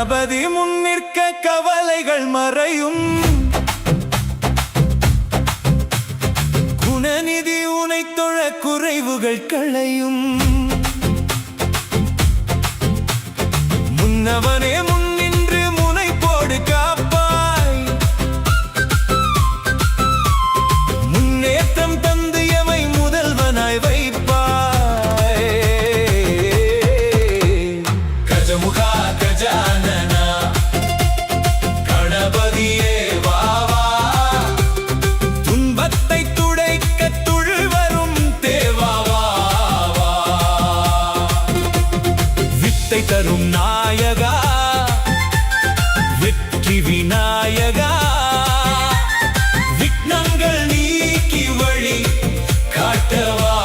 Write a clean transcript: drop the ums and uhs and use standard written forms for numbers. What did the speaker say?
கணபதி முன்னிற்க கவலைகள் மறையும். குணநிதி உனை தொழ குறைவுகள் களையும். முன்னவனே முன்னின்று முனைப்போடு காப்பாய். முன்னேற்றம் தந்து எமை முதல்வனாய் வைப்பாய். கஜமுகா கஜானனா கணபதியே வா வா. துன்பத்தை துடைக்க துள் வரும் தேவா வா வா. வித்தை தரும் நாயகா வெற்றி விநாயகா. விக்னங்கள் நீக்கி வழி காட்டவா.